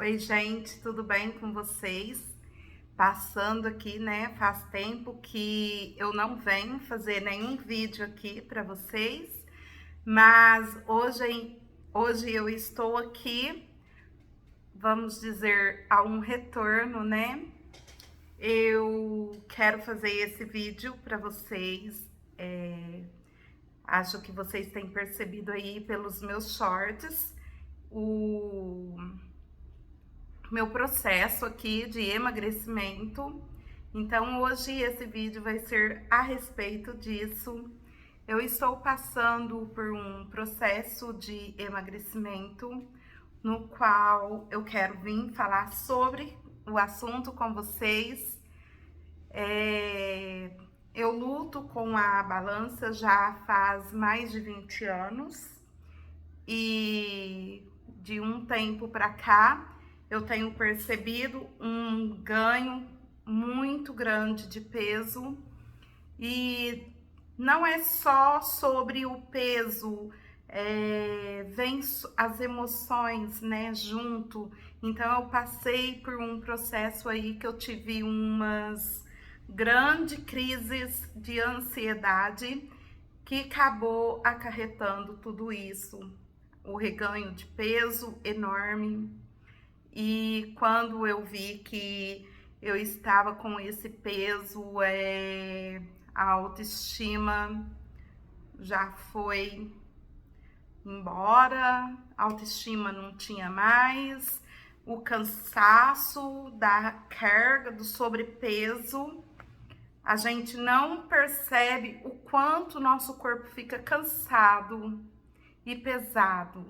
Oi, gente, tudo bem com vocês? Passando aqui, né? Faz tempo que eu não venho fazer nenhum vídeo aqui para vocês, mas hoje eu estou aqui, vamos dizer, a um retorno, né? Eu quero fazer esse vídeo para vocês. Acho que vocês têm percebido aí pelos meus shorts o meu processo aqui de emagrecimento. Então, hoje esse vídeo vai ser a respeito disso. Eu estou passando por um processo de emagrecimento no qual eu quero vir falar sobre o assunto com vocês. Eu luto com a balança já faz mais de 20 anos e de um tempo para cá eu tenho percebido um ganho muito grande de peso e não é só sobre o peso, vem as emoções, né, junto. Então eu passei por um processo aí que eu tive umas grandes crises de ansiedade que acabou acarretando tudo isso, o reganho de peso enorme. E quando eu vi que eu estava com esse peso, a autoestima já foi embora, a autoestima não tinha mais, o cansaço da carga, do sobrepeso. A gente não percebe o quanto o nosso corpo fica cansado e pesado.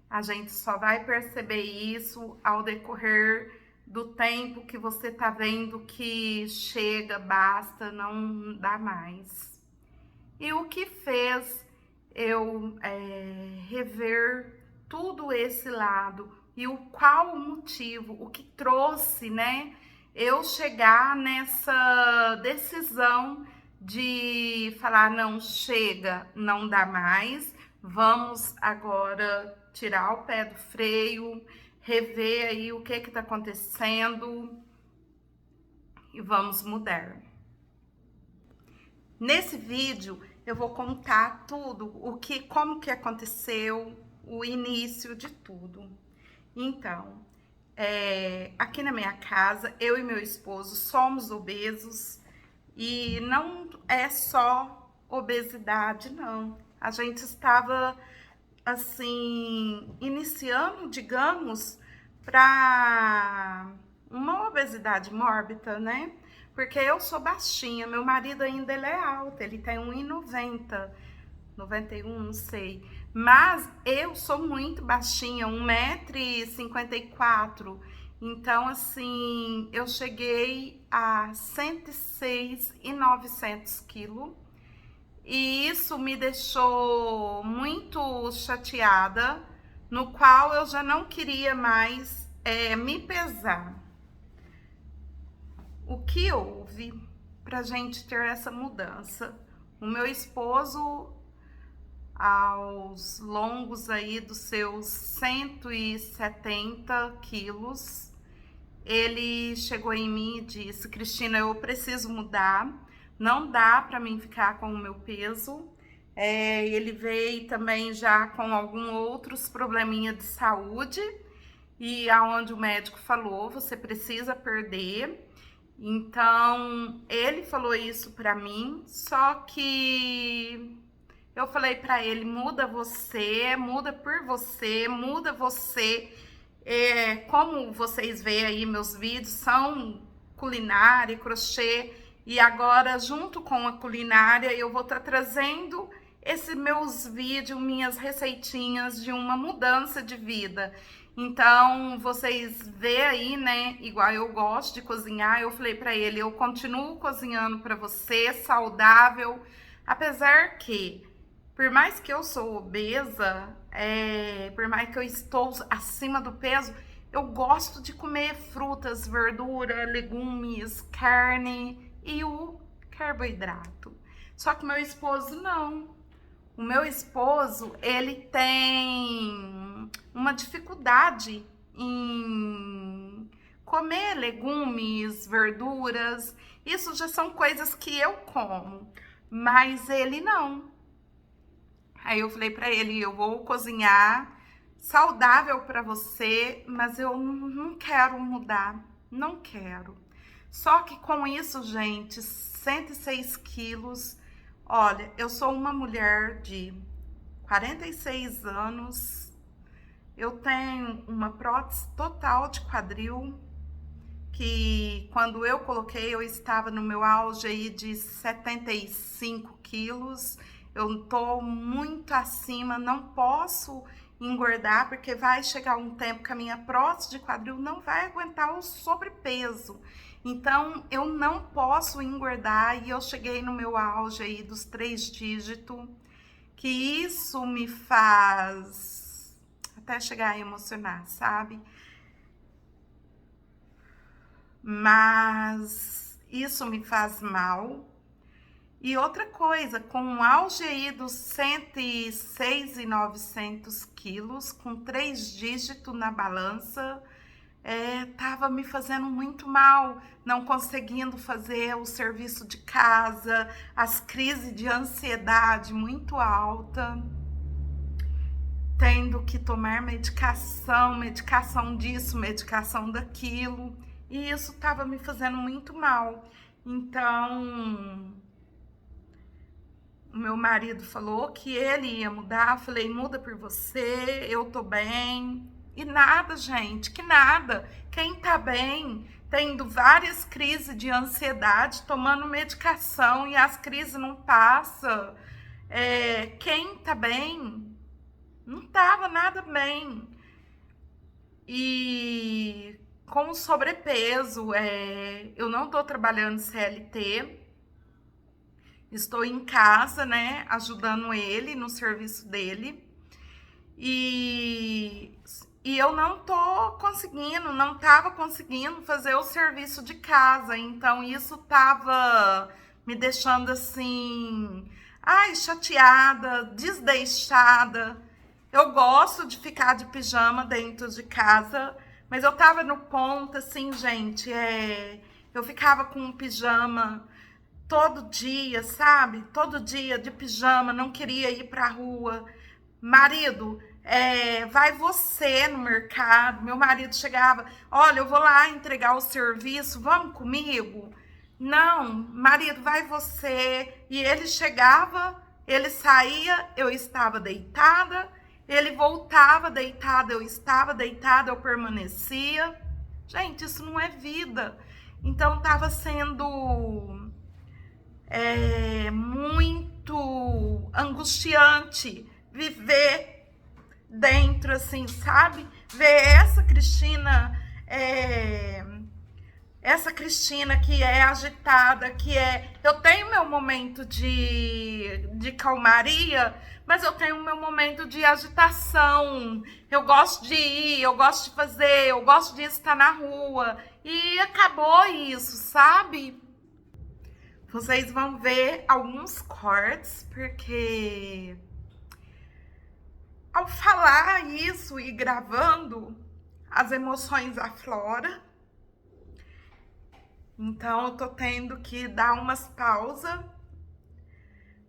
A gente só vai perceber isso ao decorrer do tempo que você tá vendo que chega, basta, não dá mais. E o que fez eu rever tudo esse lado e qual o motivo, o que trouxe, né, eu chegar nessa decisão de falar, não, chega, não dá mais, vamos agora tirar o pé do freio, rever aí o que está acontecendo e vamos mudar. Nesse vídeo eu vou contar tudo, como que aconteceu, o início de tudo. Então, aqui na minha casa, eu e meu esposo somos obesos e não é só obesidade, não. A gente estava assim, iniciando, digamos, para uma obesidade mórbida, né? Porque eu sou baixinha, meu marido ainda ele é alto, ele tem 1,90, 91, não sei. Mas eu sou muito baixinha, 1,54 m. Então, assim, eu cheguei a 106,900 quilos. E isso me deixou muito chateada, no qual eu já não queria mais me pesar. O que houve pra gente ter essa mudança? O meu esposo, aos longos aí dos seus 170 quilos, ele chegou em mim e disse: Cristina, eu preciso mudar, não dá para mim ficar com o meu peso. Ele veio também já com alguns outros probleminha de saúde e aonde o médico falou, você precisa perder. Então, ele falou isso para mim, só que eu falei para ele, muda por você, muda você. Como vocês veem aí, meus vídeos são culinária, crochê, e agora junto com a culinária eu vou estar trazendo esses meus vídeos, minhas receitinhas de uma mudança de vida. Então, vocês vê aí, né, igual eu gosto de cozinhar, eu falei para ele, eu continuo cozinhando para você, saudável, apesar que, por mais que eu sou obesa, por mais que eu estou acima do peso, eu gosto de comer frutas, verdura, legumes, carne e o carboidrato. Só que meu esposo não. O meu esposo, ele tem uma dificuldade em comer legumes, verduras, isso já são coisas que eu como, mas ele não. Aí eu falei pra ele, eu vou cozinhar saudável pra você, mas eu não quero mudar, não quero. Só que com isso, gente, 106 quilos, olha, eu sou uma mulher de 46 anos, eu tenho uma prótese total de quadril, que quando eu coloquei, eu estava no meu auge aí de 75 quilos, eu tô muito acima, não posso engordar, porque vai chegar um tempo que a minha prótese de quadril não vai aguentar o sobrepeso. Então, eu não posso engordar e eu cheguei no meu auge aí dos 3 dígitos, que isso me faz até chegar a emocionar, sabe? Mas isso me faz mal. E outra coisa, com um auge aí dos 106.900 quilos, com 3 dígitos na balança, tava me fazendo muito mal, não conseguindo fazer o serviço de casa, as crises de ansiedade muito alta, tendo que tomar medicação disso, medicação daquilo, e isso tava me fazendo muito mal. Então, o meu marido falou que ele ia mudar, eu falei, muda por você, eu tô bem. E nada, gente, que nada. Quem tá bem, tendo várias crises de ansiedade, tomando medicação e as crises não passam. Quem tá bem, não tava nada bem. E com o sobrepeso, eu não tô trabalhando CLT, estou em casa, né, ajudando ele no serviço dele. E eu não tava conseguindo fazer o serviço de casa. Então, isso tava me deixando assim, chateada, desdeixada. Eu gosto de ficar de pijama dentro de casa, mas eu tava no ponto, assim, gente, eu ficava com um pijama todo dia, sabe? Todo dia de pijama, não queria ir pra rua. Marido, vai você no mercado. Meu marido chegava, olha, eu vou lá entregar o serviço, vamos comigo? Não, marido, vai você. E ele chegava, ele saía, eu estava deitada, ele voltava deitada, eu estava deitada, eu permanecia. Gente, isso não é vida. Então, estava sendo muito angustiante viver dentro, assim, sabe? Ver essa Cristina que é agitada, eu tenho meu momento de calmaria, mas eu tenho meu momento de agitação. Eu gosto de ir, eu gosto de fazer, eu gosto de estar na rua. E acabou isso, sabe? Vocês vão ver alguns cortes, porque ao falar isso e gravando, as emoções afloram. Então, eu tô tendo que dar umas pausas.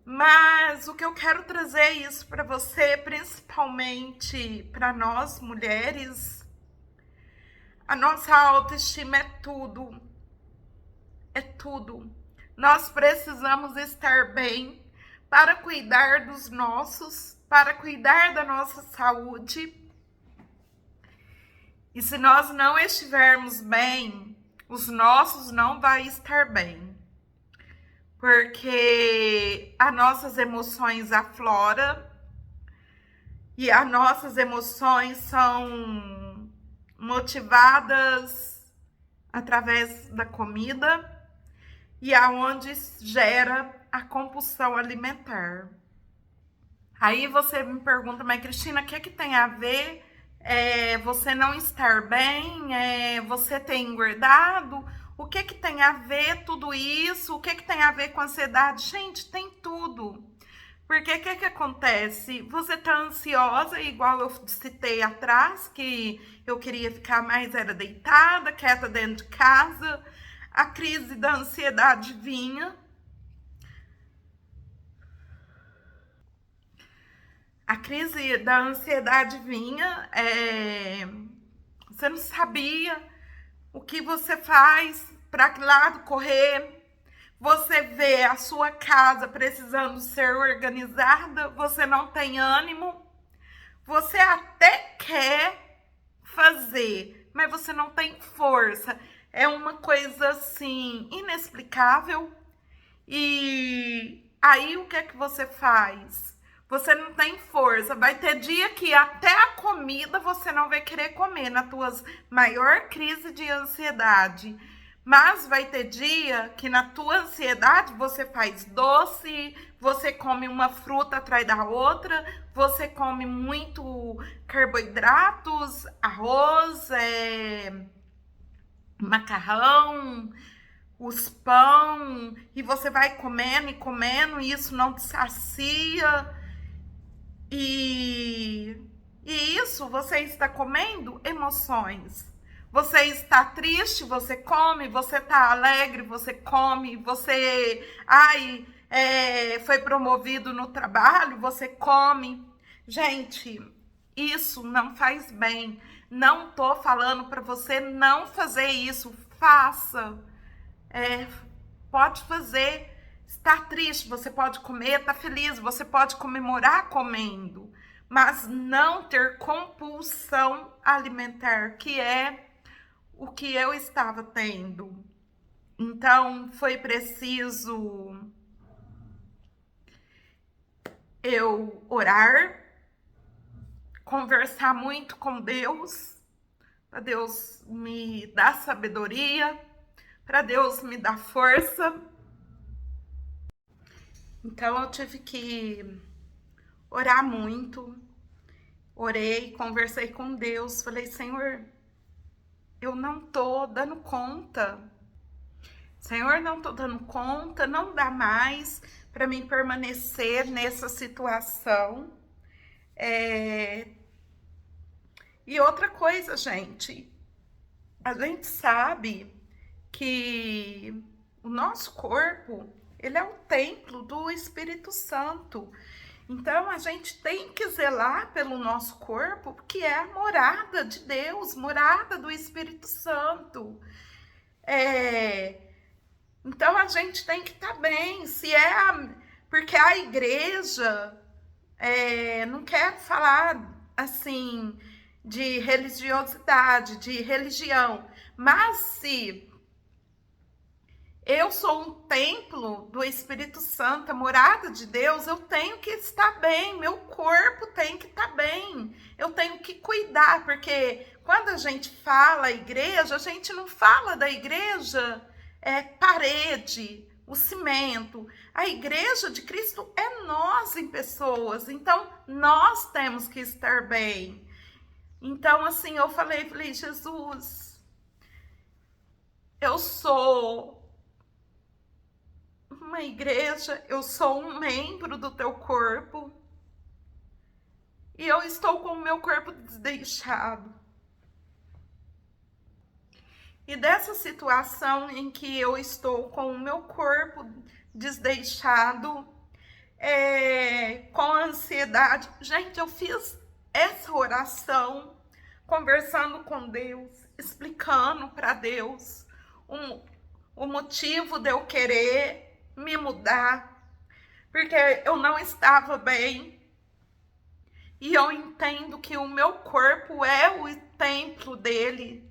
Mas o que eu quero trazer é isso para você, principalmente para nós mulheres. A nossa autoestima é tudo. É tudo. Nós precisamos estar bem para cuidar dos nossos, para cuidar da nossa saúde. E se nós não estivermos bem, os nossos não vai estar bem. Porque as nossas emoções afloram e as nossas emoções são motivadas através da comida e aonde gera a compulsão alimentar. Aí você me pergunta, mas Cristina, o que é que tem a ver você não estar bem, você ter engordado? O que que tem a ver tudo isso? O que que tem a ver com ansiedade? Gente, tem tudo. Porque o que acontece? Você tá ansiosa, igual eu citei atrás, que eu queria ficar mais era deitada, quieta dentro de casa. A crise da ansiedade vinha. A crise da ansiedade vinha, você não sabia o que você faz, para que lado correr. Você vê a sua casa precisando ser organizada, você não tem ânimo, você até quer fazer, mas você não tem força. É uma coisa assim inexplicável. E aí o que é que você faz? Você não tem força. Vai ter dia que até a comida você não vai querer comer na tua maior crise de ansiedade. Mas vai ter dia que na tua ansiedade você faz doce, você come uma fruta atrás da outra, você come muito carboidratos, arroz, macarrão, os pão, e você vai comendo e comendo, e isso não te sacia. E isso você está comendo emoções. Você está triste, você come, você está alegre, você come, você foi promovido no trabalho, você come. Gente, isso não faz bem. Não tô falando para você não fazer isso. Faça. Pode fazer. Está triste, você pode comer. Está feliz, você pode comemorar comendo. Mas não ter compulsão alimentar, que é o que eu estava tendo. Então, foi preciso eu orar, conversar muito com Deus, para Deus me dar sabedoria, para Deus me dar força. Então, eu tive que orar muito. Orei, conversei com Deus, falei: Senhor, eu não tô dando conta. Senhor, não tô dando conta, não dá mais para mim permanecer nessa situação. E outra coisa, gente, a gente sabe que o nosso corpo, ele é o templo do Espírito Santo. Então, a gente tem que zelar pelo nosso corpo, que é a morada de Deus, morada do Espírito Santo. Então, a gente tem que estar bem. Porque a igreja, não quero falar assim de religiosidade, de religião, mas se eu sou um templo do Espírito Santo, a morada de Deus, eu tenho que estar bem, meu corpo tem que estar bem, eu tenho que cuidar, porque quando a gente fala igreja, a gente não fala da igreja parede, o cimento. A igreja de Cristo é nós em pessoas, então nós temos que estar bem. Então, assim, eu falei, Jesus, eu sou uma igreja, eu sou um membro do teu corpo e eu estou com o meu corpo desdeixado. E dessa situação em que eu estou com o meu corpo desdeixado, com ansiedade, gente, eu fiz essa oração conversando com Deus, explicando para Deus o motivo de eu querer me mudar, porque eu não estava bem. E eu entendo que o meu corpo é o templo dele,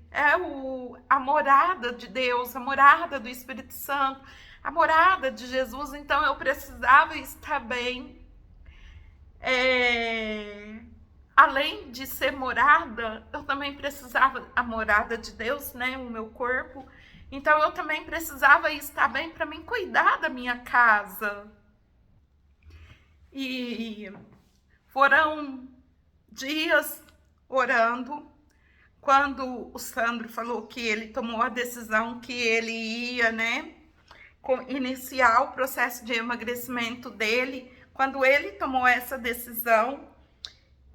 a morada de Deus, a morada do Espírito Santo, a morada de Jesus. Então eu precisava estar bem. Além de ser morada, eu também precisava, a morada de Deus, né, o meu corpo. Então eu também precisava estar bem para mim cuidar da minha casa. E foram dias orando, quando o Sandro falou que ele tomou a decisão que ele ia, né, iniciar o processo de emagrecimento dele quando ele tomou essa decisão,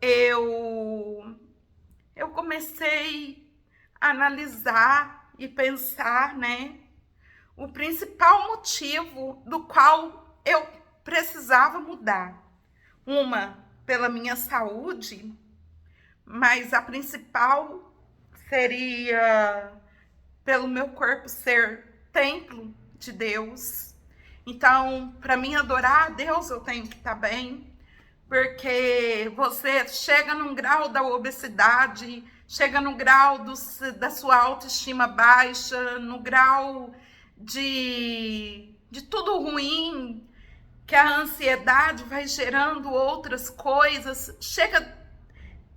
eu comecei a analisar e pensar, né, o principal motivo do qual eu precisava mudar. Uma, pela minha saúde, mas a principal seria pelo meu corpo ser templo de Deus. Então, para mim adorar a Deus, eu tenho que estar bem, porque você chega num grau da obesidade, chega no grau da sua autoestima baixa, no grau de tudo ruim, que a ansiedade vai gerando outras coisas, chega a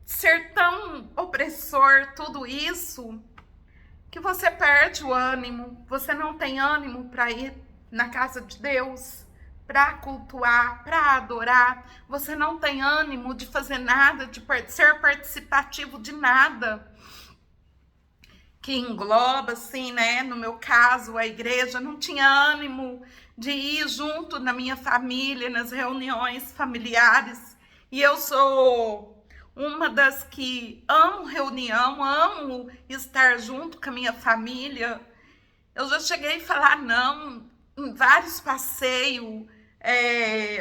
ser tão opressor tudo isso, que você perde o ânimo, você não tem ânimo para ir na casa de Deus, para cultuar, para adorar, você não tem ânimo de fazer nada, de ser participativo de nada, que engloba, assim, né, no meu caso, a igreja, não tinha ânimo de ir junto na minha família, nas reuniões familiares, e eu sou uma das que amo reunião, amo estar junto com a minha família. Eu já cheguei a falar não em vários passeios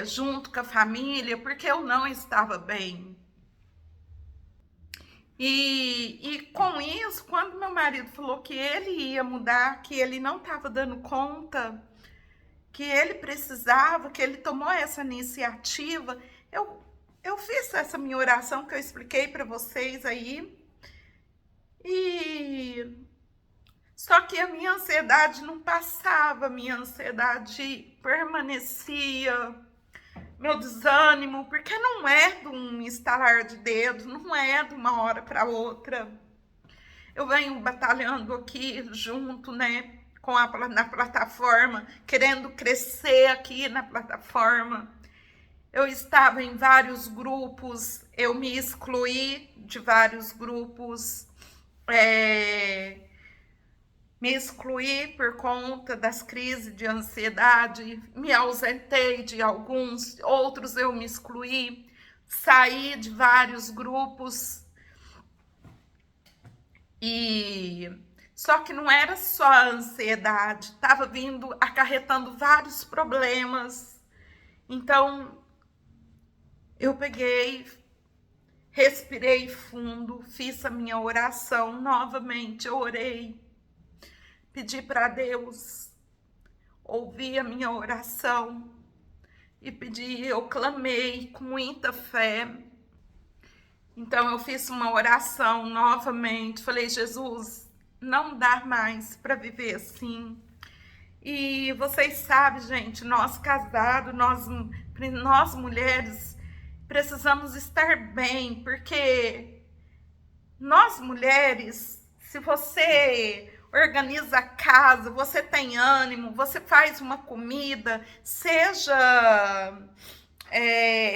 junto com a família, porque eu não estava bem. E com isso, quando meu marido falou que ele ia mudar, que ele não estava dando conta, que ele precisava, que ele tomou essa iniciativa, eu fiz essa minha oração que eu expliquei para vocês aí. E só que a minha ansiedade não passava, a minha ansiedade permanecia, meu desânimo, porque não é de um estalar de dedos, não é de uma hora para outra. Eu venho batalhando aqui junto, né, na plataforma, querendo crescer aqui na plataforma. Eu estava em vários grupos, eu me excluí de vários grupos, me excluí por conta das crises de ansiedade, me ausentei de alguns, outros eu me excluí, saí de vários grupos. E só que não era só a ansiedade, estava vindo acarretando vários problemas. Então eu peguei, respirei fundo, fiz a minha oração novamente, eu orei, pedi para Deus ouvir a minha oração e pedi, eu clamei com muita fé. Então eu fiz uma oração novamente, falei, Jesus, não dá mais para viver assim. E vocês sabem, gente, nós casados, nós mulheres, precisamos estar bem, porque nós mulheres, se você organiza a casa, você tem ânimo, você faz uma comida, seja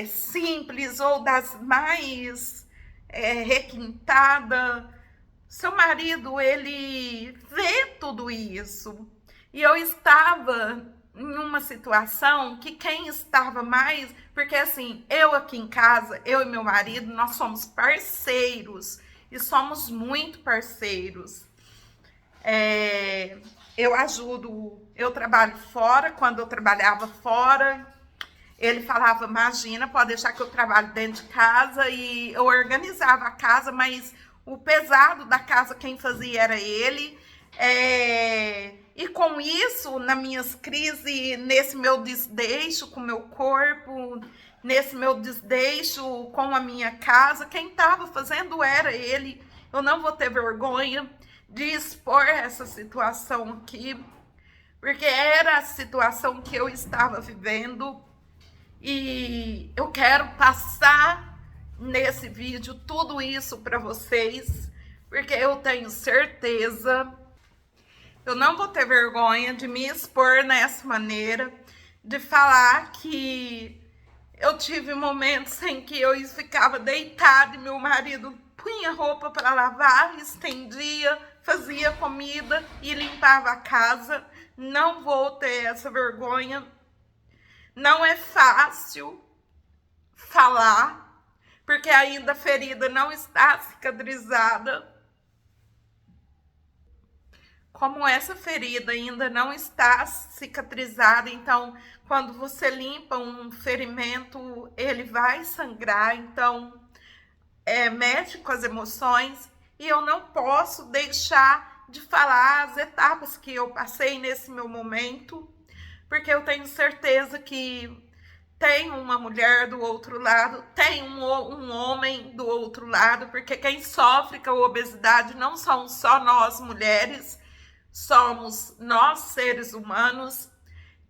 simples ou das mais requintada, seu marido, ele vê tudo isso. E eu estava em uma situação que quem estava mais, porque assim, eu aqui em casa, eu e meu marido, nós somos parceiros e somos muito parceiros. Eu ajudo, eu trabalho fora, quando eu trabalhava fora, ele falava, imagina, pode deixar que eu trabalho dentro de casa, e eu organizava a casa, mas o pesado da casa quem fazia era ele. E com isso, nas minhas crises, nesse meu desdeixo com o meu corpo, nesse meu desdeixo com a minha casa, quem estava fazendo era ele. Eu não vou ter vergonha de expor essa situação aqui, porque era a situação que eu estava vivendo, e eu quero passar nesse vídeo tudo isso para vocês, porque eu tenho certeza, eu não vou ter vergonha de me expor nessa maneira, de falar que eu tive momentos em que eu ficava deitada e meu marido punha roupa para lavar, estendia, fazia comida e limpava a casa. Não vou ter essa vergonha. Não é fácil, falar, porque ainda a ferida não está cicatrizada. Como essa ferida ainda não está cicatrizada, então quando você limpa um ferimento, ele vai sangrar, então mexe com as emoções, e eu não posso deixar de falar as etapas que eu passei nesse meu momento, porque eu tenho certeza que tem uma mulher do outro lado, tem um homem do outro lado, porque quem sofre com a obesidade não são só nós mulheres, somos nós seres humanos.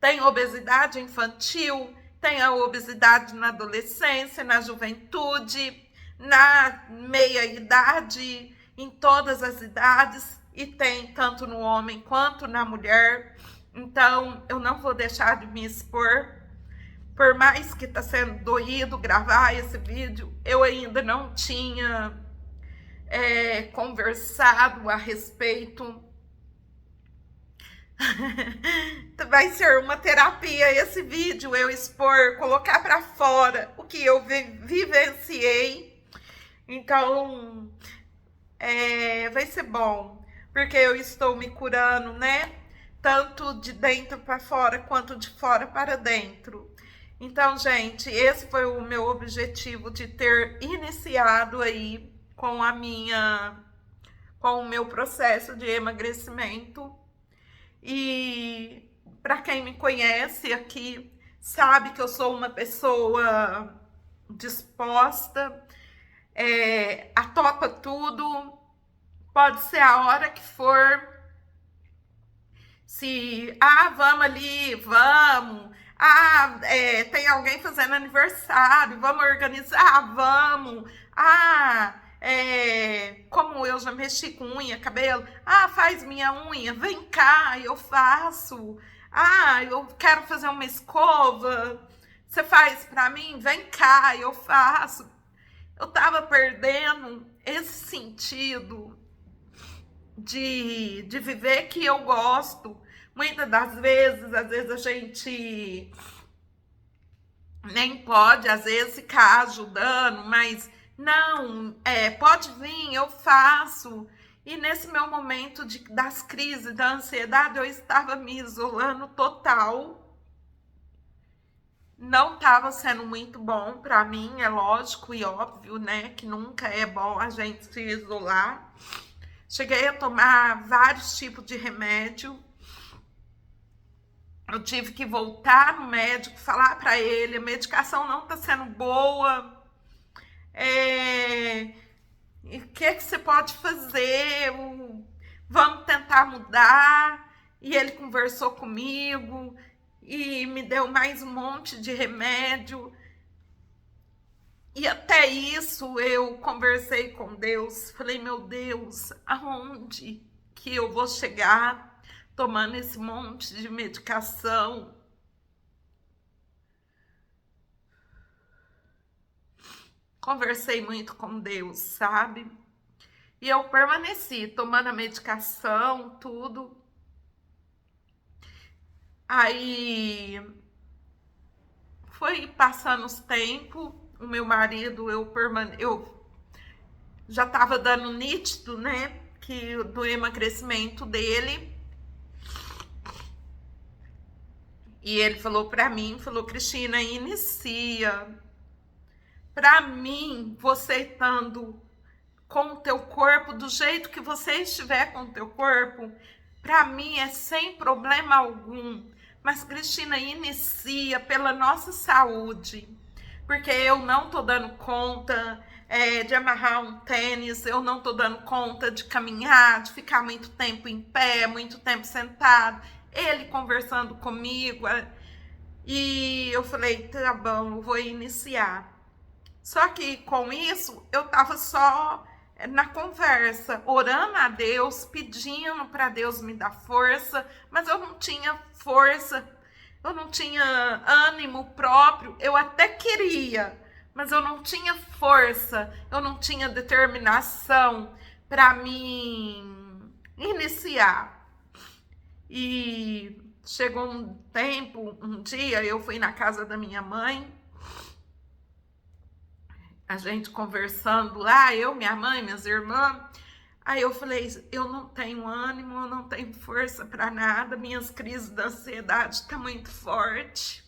Tem obesidade infantil, tem a obesidade na adolescência, na juventude, na meia-idade, em todas as idades, e tem tanto no homem quanto na mulher. Então, eu não vou deixar de me expor. Por mais que está sendo doído gravar esse vídeo, eu ainda não tinha conversado a respeito. Vai ser uma terapia esse vídeo, eu expor, colocar para fora o que eu vivenciei. Então, vai ser bom, porque eu estou me curando, né? Tanto de dentro para fora, quanto de fora para dentro. Então, gente, esse foi o meu objetivo de ter iniciado aí com o meu processo de emagrecimento. E para quem me conhece aqui, sabe que eu sou uma pessoa disposta, a topa tudo, pode ser a hora que for. Se, vamos ali, vamos. Tem alguém fazendo aniversário, vamos organizar, vamos. Como eu já mexi com unha, cabelo, faz minha unha, vem cá, eu faço. Eu quero fazer uma escova, você faz pra mim? Vem cá, eu faço. Eu tava perdendo esse sentido de viver que eu gosto. Muitas das vezes, às vezes a gente nem pode, às vezes, ficar ajudando, mas não, pode vir, eu faço. E nesse meu momento das crises, da ansiedade, eu estava me isolando total. Não estava sendo muito bom para mim, é lógico e óbvio, né, que nunca é bom a gente se isolar. Cheguei a tomar vários tipos de remédio. Eu tive que voltar no médico, falar para ele, a medicação não está sendo boa. O que você pode fazer? Vamos tentar mudar. E ele conversou comigo e me deu mais um monte de remédio. E até isso eu conversei com Deus. Falei, meu Deus, aonde que eu vou chegar tomando esse monte de medicação? Conversei muito com Deus, sabe? E eu permaneci tomando a medicação, tudo. Aí foi passando os tempos, o meu marido, eu já estava dando nítido, né, que do emagrecimento dele. E ele falou para mim, Cristina, inicia. Para mim, você estando com o teu corpo, do jeito que você estiver com o teu corpo, para mim é sem problema algum. Mas, Cristina, inicia pela nossa saúde, porque eu não tô dando conta de amarrar um tênis, eu não tô dando conta de caminhar, de ficar muito tempo em pé, muito tempo sentado. Ele conversando comigo, e eu falei, tá bom, eu vou iniciar. Só que com isso, eu tava só na conversa, orando a Deus, pedindo para Deus me dar força, mas eu não tinha força, eu não tinha ânimo próprio, eu até queria, mas eu não tinha força, eu não tinha determinação para me iniciar. E chegou um tempo, um dia, eu fui na casa da minha mãe, a gente conversando lá, eu, minha mãe, minhas irmãs. Aí eu falei, eu não tenho ânimo, eu não tenho força para nada, minhas crises da ansiedade estão muito forte.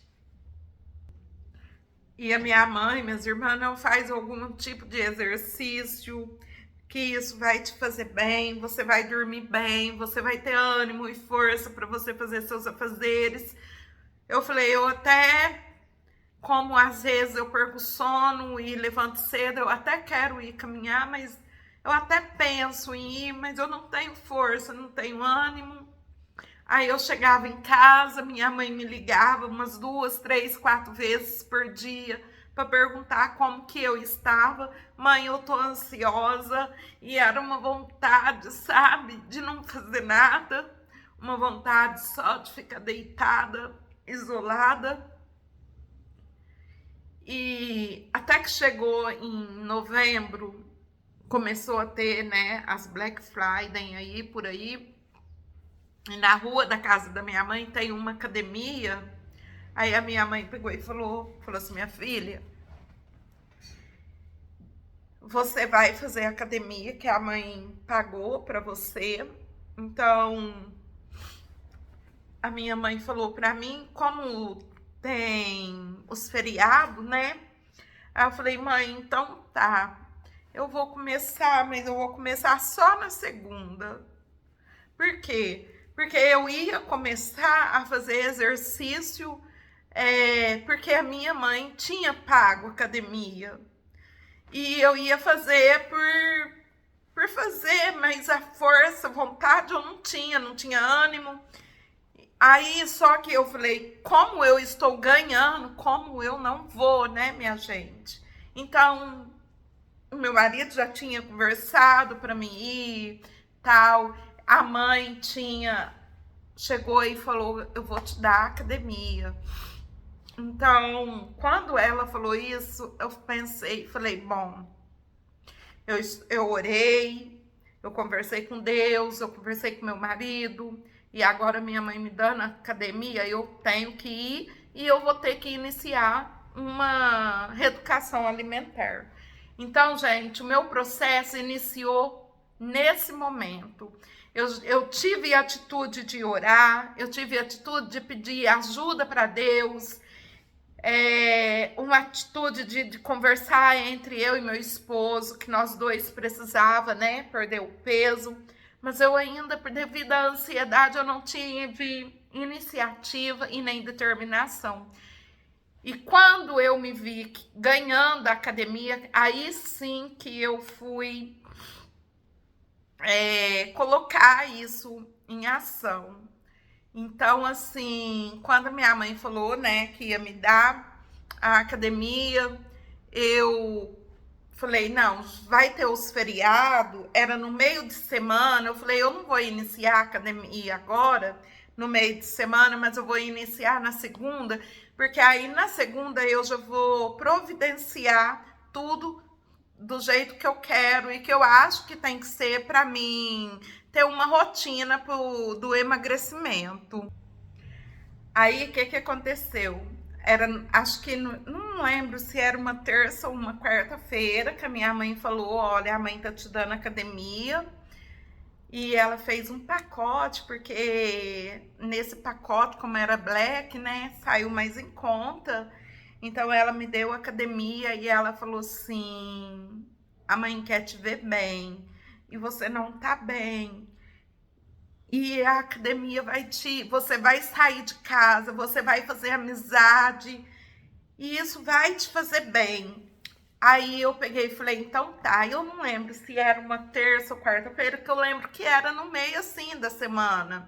E a minha mãe, minhas irmãs, não faz algum tipo de exercício, que isso vai te fazer bem, você vai dormir bem, você vai ter ânimo e força para você fazer seus afazeres. Eu falei, eu até, como às vezes eu perco sono e levanto cedo, eu até quero ir caminhar, mas eu até penso em ir, mas eu não tenho força, não tenho ânimo. Aí eu chegava em casa, minha mãe me ligava umas 2, 3, 4 vezes por dia para perguntar como que eu estava. Mãe, eu tô ansiosa, e era uma vontade, sabe, de não fazer nada, uma vontade só de ficar deitada, isolada. E até que chegou em novembro, começou a ter, né, as Black Friday aí, por aí. E na rua da casa da minha mãe tem uma academia. Aí a minha mãe pegou e falou assim, minha filha, você vai fazer academia que a mãe pagou para você. Então, a minha mãe falou para mim, como tem os feriados, né? Aí eu falei, mãe, então tá, eu vou começar, mas eu vou começar só na segunda. Por quê? Porque eu ia começar a fazer exercício, porque a minha mãe tinha pago academia. E eu ia fazer por fazer, mas a força, a vontade eu não tinha ânimo. Aí só que eu falei, como eu estou ganhando, como eu não vou, né, minha gente? Então, o meu marido já tinha conversado para mim ir, tal. A mãe chegou e falou, eu vou te dar academia. Então, quando ela falou isso, eu pensei, falei, bom, eu orei, eu conversei com Deus, eu conversei com meu marido, e agora minha mãe me dando academia, eu tenho que ir e eu vou ter que iniciar uma reeducação alimentar. Então, gente, o meu processo iniciou nesse momento. Eu tive a atitude de orar, eu tive a atitude de pedir ajuda para Deus, uma atitude de conversar entre eu e meu esposo, que nós dois precisava, né, perder o peso, mas eu ainda, devido à ansiedade, eu não tive iniciativa e nem determinação. E quando eu me vi ganhando a academia, aí sim que eu fui colocar isso em ação. Então, assim, quando minha mãe falou, né, que ia me dar a academia, eu falei, não, vai ter os feriados, era no meio de semana, eu falei, eu não vou iniciar a academia agora, no meio de semana, mas eu vou iniciar na segunda, porque aí na segunda eu já vou providenciar tudo do jeito que eu quero e que eu acho que tem que ser para mim ter uma rotina do emagrecimento. Aí, o que aconteceu? Acho que, não lembro se era uma terça ou uma quarta-feira, que a minha mãe falou, olha, a mãe tá te dando academia, e ela fez um pacote, porque nesse pacote, como era black, né, saiu mais em conta, então ela me deu academia e ela falou assim, a mãe quer te ver bem, e você não tá bem, e a academia você vai sair de casa, você vai fazer amizade, e isso vai te fazer bem. Aí eu peguei e falei, então tá, eu não lembro se era uma terça ou quarta-feira, que eu lembro que era no meio assim da semana.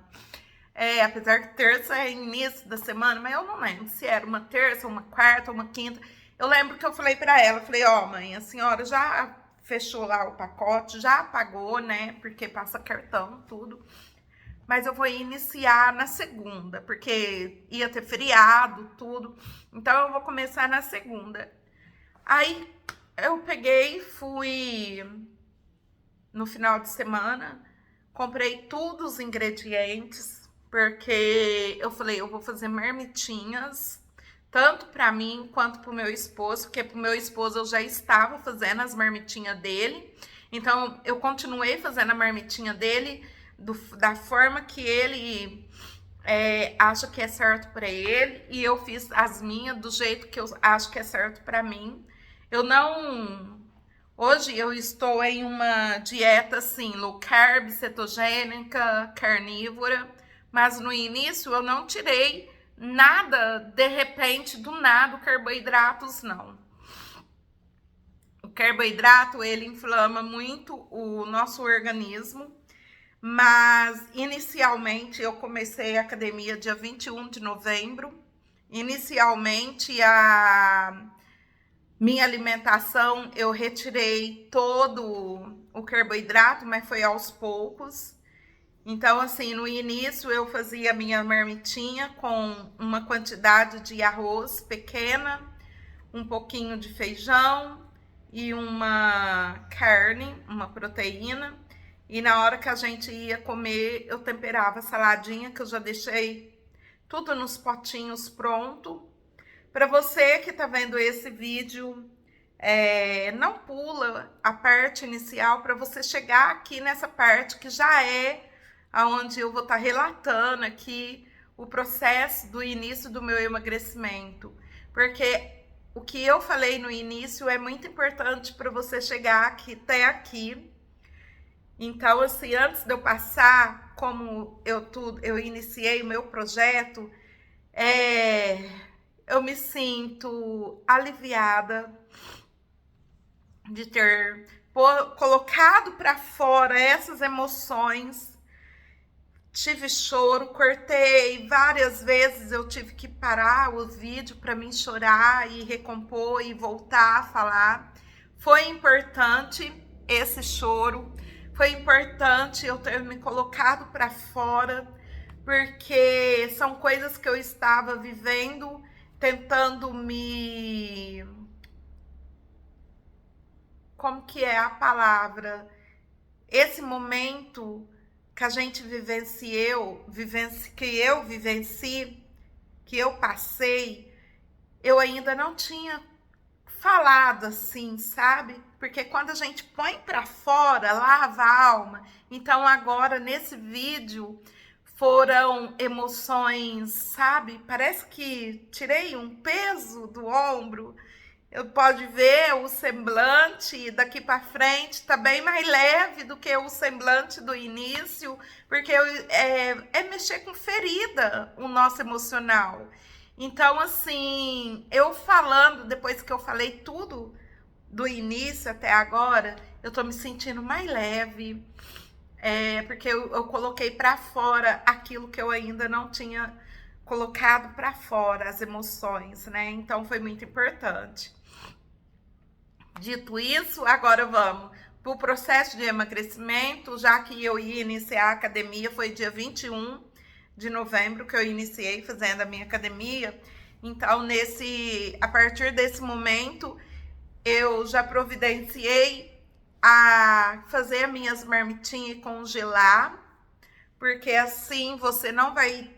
Apesar que terça é início da semana, mas eu não lembro se era uma terça, uma quarta, uma quinta. Eu lembro que eu falei para ela, falei, ó, mãe, a senhora já fechou lá o pacote, já pagou, né, porque passa cartão, tudo. Mas eu vou iniciar na segunda, porque ia ter feriado, tudo. Então eu vou começar na segunda. Aí eu peguei, fui no final de semana, comprei todos os ingredientes, porque eu falei, eu vou fazer marmitinhas tanto para mim quanto para o meu esposo, porque para o meu esposo eu já estava fazendo as marmitinhas dele, então eu continuei fazendo a marmitinha dele da forma que ele acha que é certo para ele, e eu fiz as minhas do jeito que eu acho que é certo para mim. Hoje eu estou em uma dieta assim, low carb, cetogênica, carnívora, mas no início eu não tirei nada de repente, do nada, carboidratos não. O carboidrato, ele inflama muito o nosso organismo, mas inicialmente eu comecei a academia dia 21 de novembro. Inicialmente a minha alimentação, eu retirei todo o carboidrato, mas foi aos poucos. Então, assim, no início eu fazia a minha marmitinha com uma quantidade de arroz pequena, um pouquinho de feijão e uma carne, uma proteína. E na hora que a gente ia comer, eu temperava a saladinha, que eu já deixei tudo nos potinhos pronto. Para você que está vendo esse vídeo, não pula a parte inicial para você chegar aqui nessa parte que já é onde eu vou estar relatando aqui o processo do início do meu emagrecimento. Porque o que eu falei no início é muito importante para você chegar aqui, até aqui. Então, assim, antes de eu passar como eu iniciei o meu projeto, eu me sinto aliviada de ter colocado para fora essas emoções. Tive choro, cortei várias vezes, eu tive que parar o vídeo para mim chorar e recompor e voltar a falar. Foi importante esse choro, foi importante eu ter me colocado para fora, porque são coisas que eu estava vivendo, tentando me... Como que é a palavra? Esse momento que a gente que eu passei, eu ainda não tinha falado assim, sabe? Porque quando a gente põe para fora, lava a alma. Então agora nesse vídeo foram emoções, sabe? Parece que tirei um peso do ombro. Eu pode ver o semblante daqui para frente tá bem mais leve do que o semblante do início, porque é mexer com ferida o nosso emocional. Então, assim, eu falando, depois que eu falei tudo do início até agora, eu tô me sentindo mais leve, porque eu coloquei para fora aquilo que eu ainda não tinha colocado para fora, as emoções, né? Então, foi muito importante. Dito isso, agora vamos para o processo de emagrecimento, já que eu ia iniciar a academia, foi dia 21 de novembro que eu iniciei fazendo a minha academia. Então, a partir desse momento, eu já providenciei a fazer minhas marmitinhas e congelar, porque assim você não vai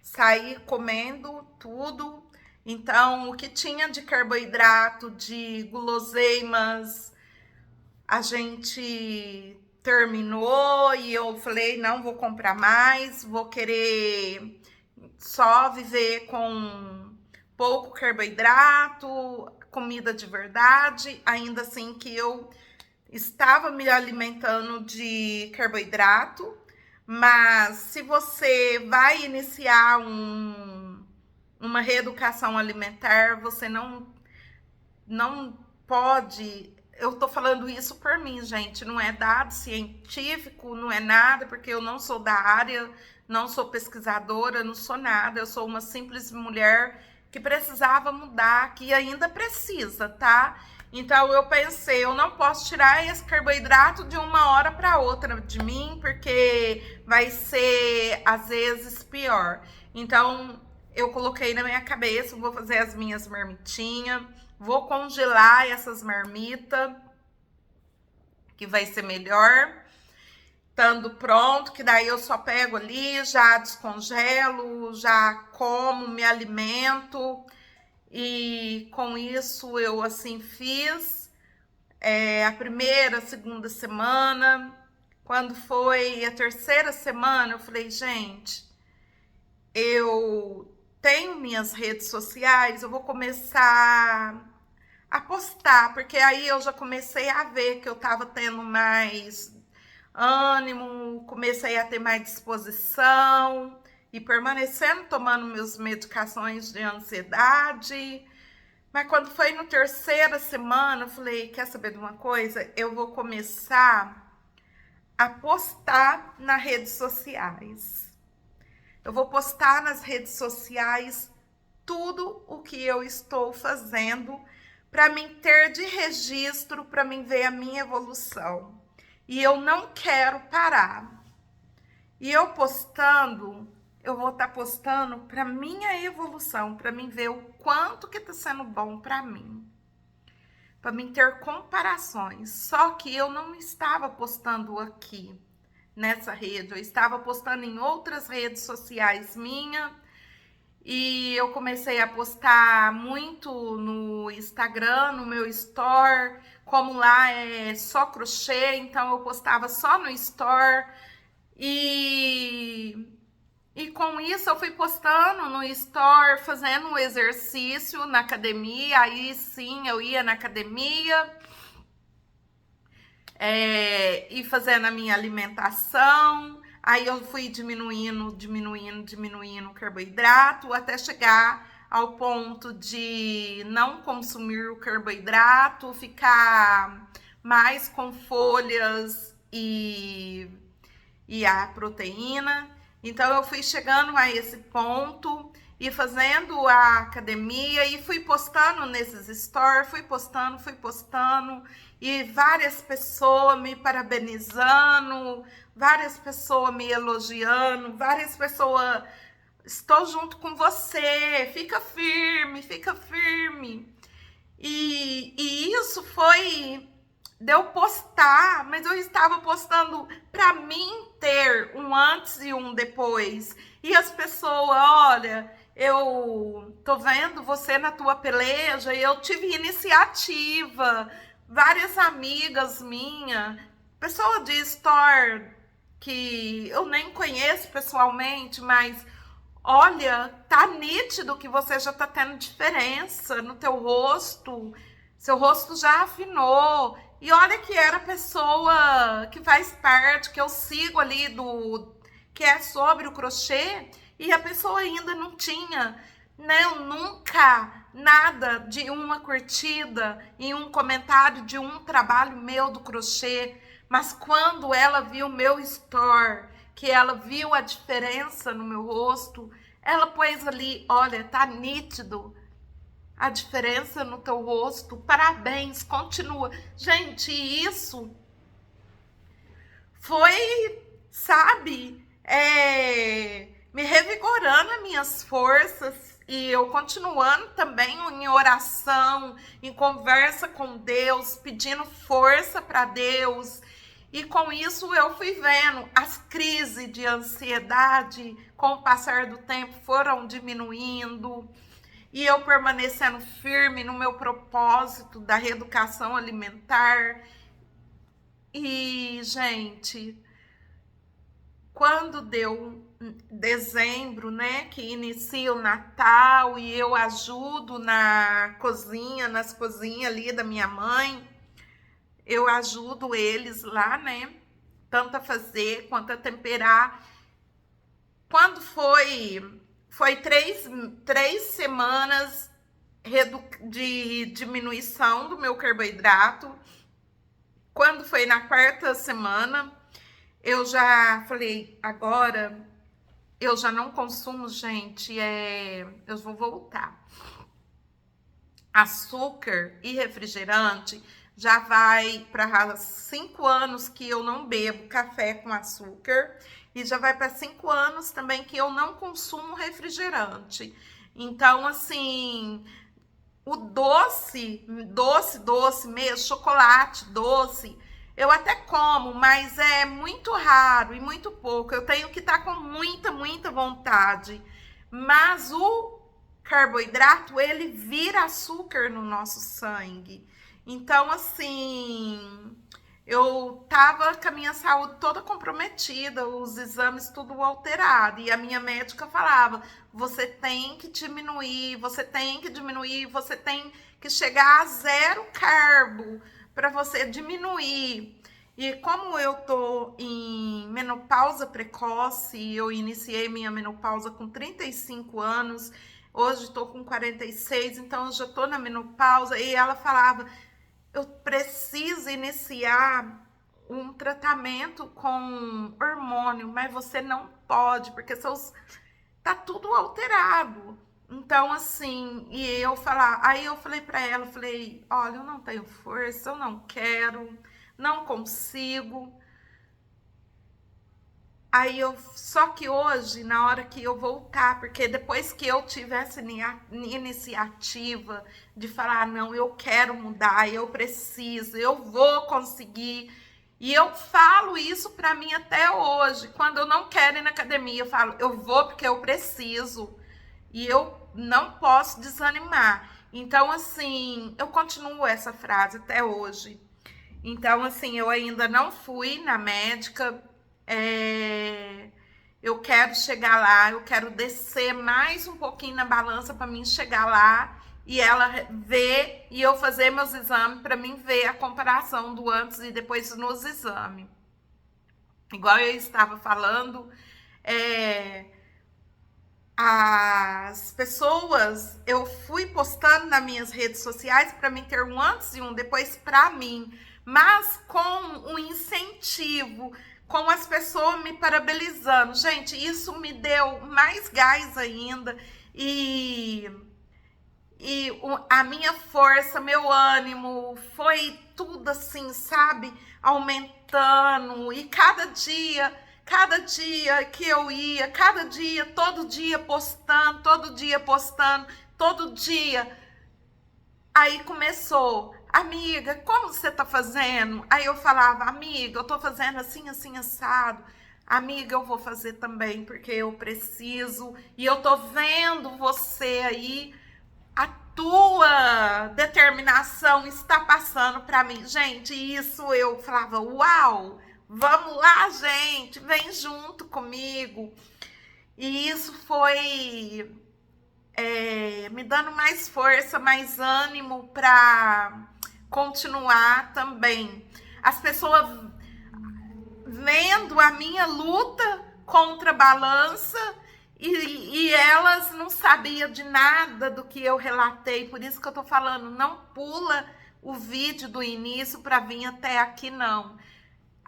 sair comendo tudo. Então, o que tinha de carboidrato, de guloseimas, a gente terminou e eu falei, não vou comprar mais, vou querer só viver com pouco carboidrato, comida de verdade, ainda assim que eu estava me alimentando de carboidrato, mas se você vai iniciar uma reeducação alimentar, você não pode... Eu tô falando isso por mim, gente, não é dado científico, não é nada, porque eu não sou da área, não sou pesquisadora, não sou nada, eu sou uma simples mulher que precisava mudar, que ainda precisa, tá? Então eu pensei, eu não posso tirar esse carboidrato de uma hora para outra de mim, porque vai ser, às vezes, pior. Então eu coloquei na minha cabeça, vou fazer as minhas marmitinhas, vou congelar essas marmitas, que vai ser melhor. estando pronto, que daí eu só pego ali, já descongelo, já como, me alimento. E com isso eu assim fiz a primeira, segunda semana. Quando foi a terceira semana, eu falei, gente, eu tenho minhas redes sociais, eu vou começar a postar, porque aí eu já comecei a ver que eu estava tendo mais ânimo, comecei a ter mais disposição e permanecendo tomando meus medicações de ansiedade. Mas quando foi na terceira semana, eu falei, quer saber de uma coisa? Eu vou começar a postar nas redes sociais. Eu vou postar nas redes sociais tudo o que eu estou fazendo para mim ter de registro, para mim ver a minha evolução. E eu não quero parar. E eu postando, eu vou estar postando para minha evolução, para mim ver o quanto que está sendo bom para mim ter comparações. Só que eu não estava postando aqui nessa rede, eu estava postando em outras redes sociais minha. E eu comecei a postar muito no Instagram, no meu store, como lá é só crochê, então eu postava só no store. E com isso eu fui postando no store, fazendo um exercício na academia. Aí sim eu ia na academia e fazendo a minha alimentação. Aí eu fui diminuindo o carboidrato até chegar ao ponto de não consumir o carboidrato, ficar mais com folhas e a proteína. Então eu fui chegando a esse ponto e fazendo a academia e fui postando nesses stories, fui postando e várias pessoas me parabenizando, várias pessoas me elogiando, várias pessoas, estou junto com você, fica firme, fica firme. E isso foi de eu postar, mas eu estava postando para mim ter um antes e um depois. E as pessoas, olha, eu tô vendo você na tua peleja e eu tive iniciativa. Várias amigas minhas, pessoa de store que eu nem conheço pessoalmente, mas olha, tá nítido que você já tá tendo diferença no teu rosto. Seu rosto já afinou. E olha que era a pessoa que faz parte, que eu sigo ali que é sobre o crochê, e a pessoa ainda não tinha, né, nunca nada de uma curtida e um comentário de um trabalho meu do crochê. Mas quando ela viu meu store, que ela viu a diferença no meu rosto, ela pôs ali, olha, tá nítido a diferença no teu rosto, parabéns, continua. Gente, isso foi, sabe, me revigorando as minhas forças e eu continuando também em oração, em conversa com Deus, pedindo força para Deus. E com isso eu fui vendo as crises de ansiedade, com o passar do tempo, foram diminuindo. E eu permanecendo firme no meu propósito da reeducação alimentar. E, gente, quando deu dezembro, né, que inicia o Natal e eu ajudo na cozinha, nas cozinhas ali da minha mãe, eu ajudo eles lá, né, tanto a fazer quanto a temperar. Quando foi 3 semanas de diminuição do meu carboidrato. Quando foi na quarta semana, eu já falei, agora eu já não consumo, gente, eu vou voltar. Açúcar e refrigerante já vai para 5 anos que eu não bebo café com açúcar. E já vai para 5 anos também que eu não consumo refrigerante. Então, assim, o doce mesmo, chocolate doce, Eu até como, mas é muito raro e muito pouco. Eu tenho que estar com muita vontade. Mas o carboidrato, ele vira açúcar no nosso sangue. Então, assim, eu tava com a minha saúde toda comprometida, os exames tudo alterado. E a minha médica falava, você tem que diminuir, você tem que diminuir, você tem que chegar a 0 carbo para você diminuir. E como eu tô em menopausa precoce, eu iniciei minha menopausa com 35 anos, hoje estou com 46, então eu já estou na menopausa. E ela falava, eu preciso iniciar um tratamento com hormônio, mas você não pode, porque tá tudo alterado. Então, assim, aí eu falei para ela, falei, olha, eu não tenho força, eu não quero, não consigo. Só que hoje, na hora que eu voltar, porque depois que eu tive essa iniciativa de falar, não, eu quero mudar, eu preciso, eu vou conseguir. E eu falo isso para mim até hoje. Quando eu não quero ir na academia, eu falo, eu vou porque eu preciso. E eu não posso desanimar. Então, assim, eu continuo essa frase até hoje. Então, assim, eu ainda não fui na médica. Eu quero chegar lá, eu quero descer mais um pouquinho na balança para mim chegar lá e ela ver e eu fazer meus exames para mim ver a comparação do antes e depois nos exames. Igual eu estava falando, as pessoas, eu fui postando nas minhas redes sociais para mim ter um antes e um depois para mim, mas com um incentivo, com as pessoas me parabenizando. Gente, isso me deu mais gás ainda e a minha força, meu ânimo, foi tudo assim, sabe? Aumentando e cada dia que eu ia, cada dia, todo dia postando, todo dia. Aí começou, amiga, como você tá fazendo? Aí eu falava, amiga, eu tô fazendo assim, assim, assado. Amiga, eu vou fazer também, porque eu preciso. E eu tô vendo você aí, a tua determinação está passando para mim. Gente, isso eu falava, uau, vamos lá, gente, vem junto comigo. E isso foi me dando mais força, mais ânimo para continuar também. As pessoas vendo a minha luta contra a balança e elas não sabiam de nada do que eu relatei. Por isso que eu tô falando, não pula o vídeo do início para vir até aqui, não.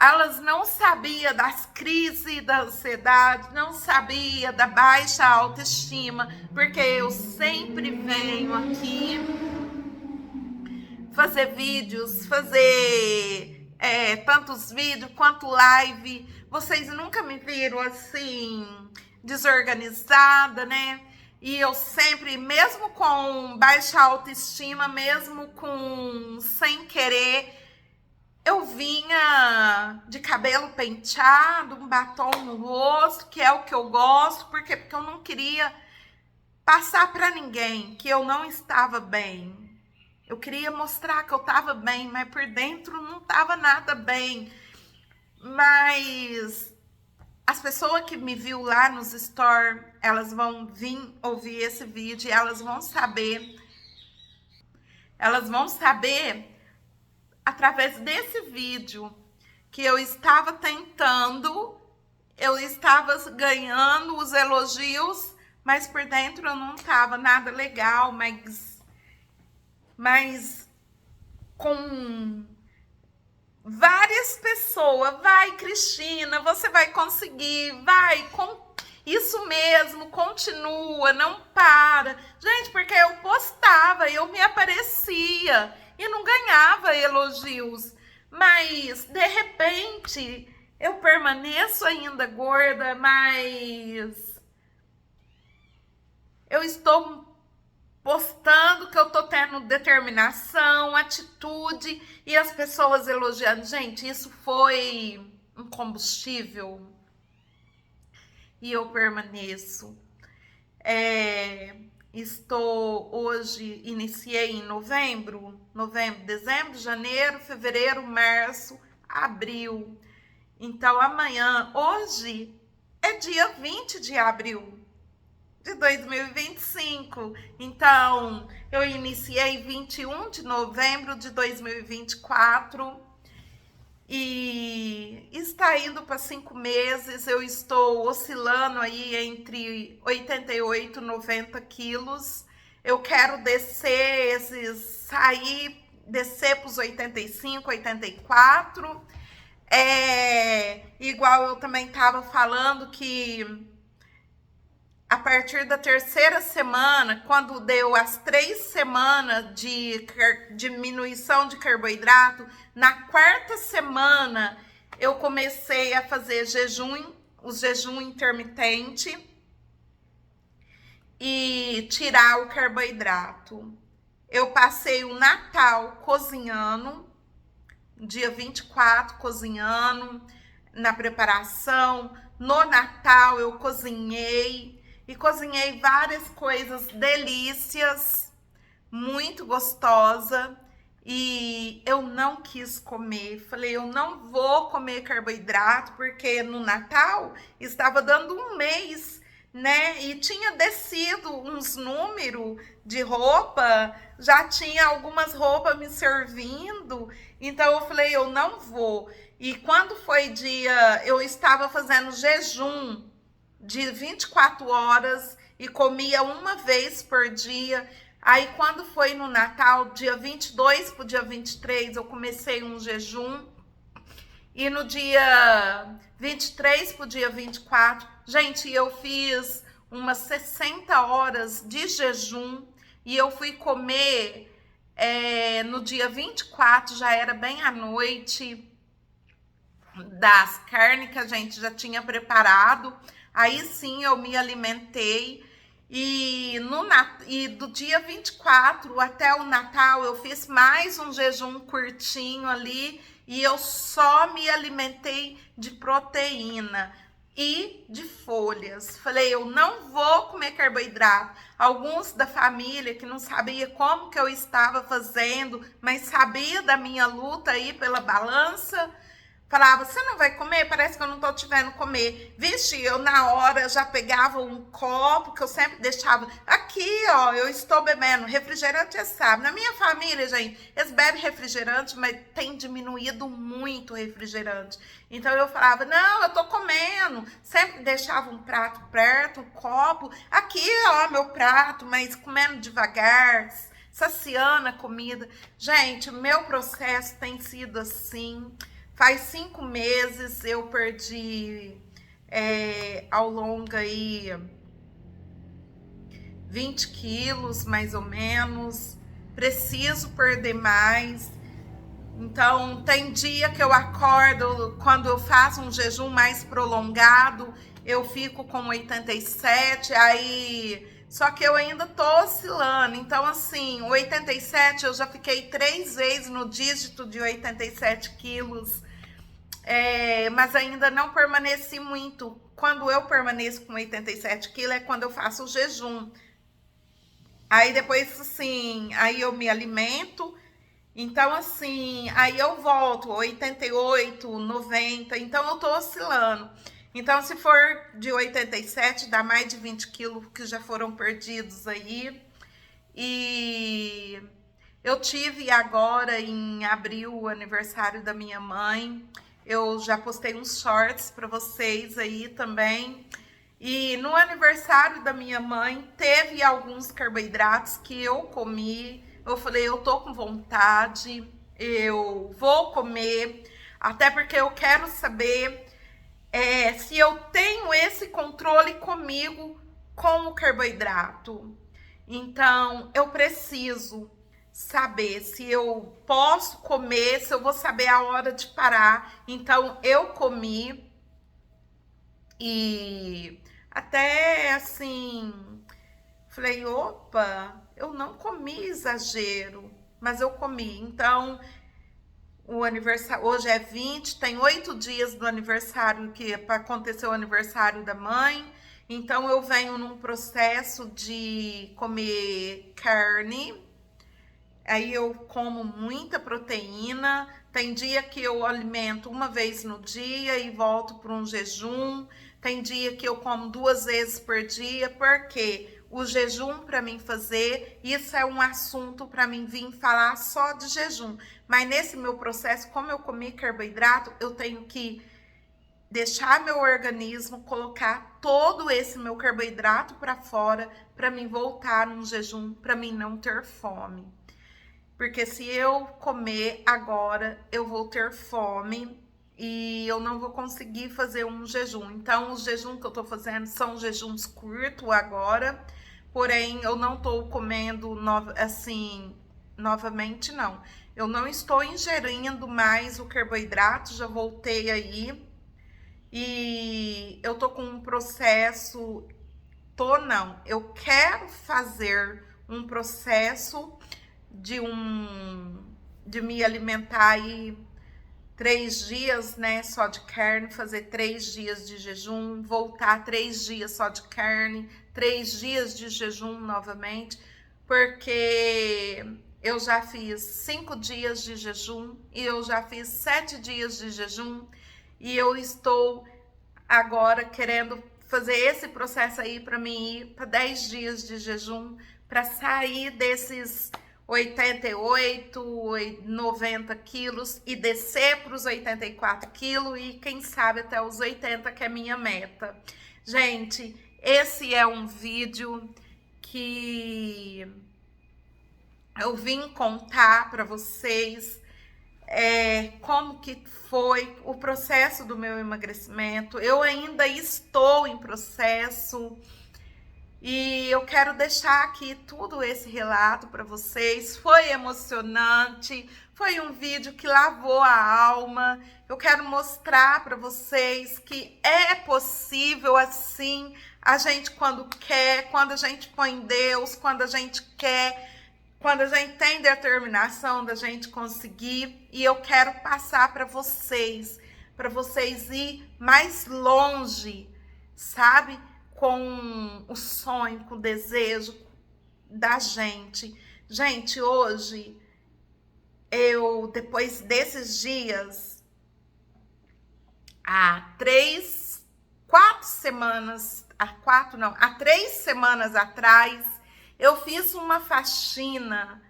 Elas não sabiam das crises da ansiedade, não sabiam da baixa autoestima, porque eu sempre venho aqui fazer vídeos, fazer tantos vídeos quanto live. Vocês nunca me viram assim, desorganizada, né? E eu sempre, mesmo com baixa autoestima, mesmo com sem querer, eu vinha de cabelo penteado, um batom no rosto, que é o que eu gosto, porque eu não queria passar para ninguém que eu não estava bem. Eu queria mostrar que eu estava bem, mas por dentro não estava nada bem. Mas as pessoas que me viu lá nos stories, elas vão vir ouvir esse vídeo e elas vão saber através desse vídeo que eu estava tentando, eu estava ganhando os elogios, mas por dentro eu não estava nada legal, mas com várias pessoas, vai Cristina, você vai conseguir, vai, isso mesmo, continua, não para. Gente, porque eu postava, eu me aparecia e não ganhava elogios, mas de repente eu permaneço ainda gorda, mas eu estou postando que eu tô tendo determinação, atitude e as pessoas elogiando. Gente, isso foi um combustível e eu permaneço. É, estou hoje, iniciei em novembro, dezembro, janeiro, fevereiro, março, abril. Então amanhã, hoje é dia 20 de abril de 2025. Então, eu iniciei 21 de novembro de 2024 e está indo para 5 meses. Eu estou oscilando aí entre 88 e 90 quilos. Eu quero descer para os 85, 84. Igual eu também estava falando que a partir da terceira semana, quando deu as 3 semanas de diminuição de carboidrato, na quarta semana eu comecei a fazer o jejum intermitente e tirar o carboidrato. Eu passei o Natal cozinhando, dia 24 cozinhando, na preparação. No Natal eu cozinhei e cozinhei várias coisas delícias, muito gostosa, e eu não quis comer. Falei, eu não vou comer carboidrato, porque no Natal estava dando um mês, né? E tinha descido uns números de roupa, já tinha algumas roupas me servindo, então eu falei, eu não vou. E quando foi dia, eu estava fazendo jejum de 24 horas e comia uma vez por dia. Aí quando foi no Natal, dia 22 para o dia 23, eu comecei um jejum. E no dia 23 para o dia 24, gente, eu fiz umas 60 horas de jejum. E eu fui comer no dia 24, já era bem à noite, das carnes que a gente já tinha preparado. Aí sim eu me alimentei. E do dia 24 até o Natal eu fiz mais um jejum curtinho ali e eu só me alimentei de proteína e de folhas. Falei, eu não vou comer carboidrato. Alguns da família que não sabia como que eu estava fazendo, mas sabia da minha luta aí pela balança, falava, você não vai comer? Parece que eu não tô te vendo comer. Vixe, eu na hora já pegava um copo, que eu sempre deixava aqui, ó, eu estou bebendo refrigerante, você sabe. Na minha família, gente, eles bebem refrigerante, mas tem diminuído muito o refrigerante. Então eu falava, não, eu tô comendo. Sempre deixava um prato perto, um copo. Aqui, ó, meu prato, mas comendo devagar, saciando a comida. Gente, meu processo tem sido assim. Faz 5 meses eu perdi ao longo aí 20 quilos, mais ou menos. Preciso perder mais. Então, tem dia que eu acordo, quando eu faço um jejum mais prolongado, eu fico com 87, aí... Só que eu ainda tô oscilando. Então, assim, 87, eu já fiquei 3 vezes no dígito de 87 quilos. Mas ainda não permaneci muito. Quando eu permaneço com 87 quilos é quando eu faço o jejum. Aí depois, assim, aí eu me alimento. Então, assim, aí eu volto 88, 90. Então, eu tô oscilando. Então, se for de 87, dá mais de 20 quilos que já foram perdidos aí. E eu tive agora em abril o aniversário da minha mãe. Eu já postei uns shorts para vocês aí também. E no aniversário da minha mãe teve alguns carboidratos que eu comi. Eu falei, eu tô com vontade, eu vou comer, até porque eu quero saber se eu tenho esse controle comigo com o carboidrato. Então, eu preciso saber se eu posso comer, se eu vou saber a hora de parar. Então, eu comi e até assim, falei, opa, eu não comi exagero, mas eu comi. Então, o aniversário, hoje é 20, tem 8 dias do aniversário, que é para acontecer o aniversário da mãe. Então, eu venho num processo de comer carne. Aí eu como muita proteína. Tem dia que eu alimento uma vez no dia e volto para um jejum. Tem dia que eu como 2 vezes por dia, porque o jejum para mim fazer, isso é um assunto para mim vir falar só de jejum. Mas nesse meu processo, como eu comi carboidrato, eu tenho que deixar meu organismo colocar todo esse meu carboidrato para fora, para mim voltar num jejum, para mim não ter fome. Porque se eu comer agora, eu vou ter fome e eu não vou conseguir fazer um jejum. Então, os jejuns que eu tô fazendo são jejuns curtos agora, porém, eu não tô comendo assim, novamente, não. Eu não estou ingerindo mais o carboidrato, já voltei aí. E eu tô com um processo, eu quero fazer um processo de me alimentar aí 3 dias, né, só de carne, fazer 3 dias de jejum, voltar 3 dias só de carne, 3 dias de jejum novamente, porque eu já fiz 5 dias de jejum e eu já fiz 7 dias de jejum e eu estou agora querendo fazer esse processo aí para mim ir para 10 dias de jejum, para sair desses 88, 90 quilos e descer para os 84 quilos e quem sabe até os 80, que é minha meta. Gente, esse é um vídeo que eu vim contar para vocês como que foi o processo do meu emagrecimento. Eu ainda estou em processo. E eu quero deixar aqui tudo esse relato para vocês. Foi emocionante, foi um vídeo que lavou a alma. Eu quero mostrar para vocês que é possível assim, a gente quando quer, quando a gente põe Deus, quando a gente quer, quando a gente tem determinação da gente conseguir. E eu quero passar para vocês ir mais longe, sabe? Com o sonho, com o desejo da gente. Gente, hoje, depois desses dias, há 3 semanas atrás, eu fiz uma faxina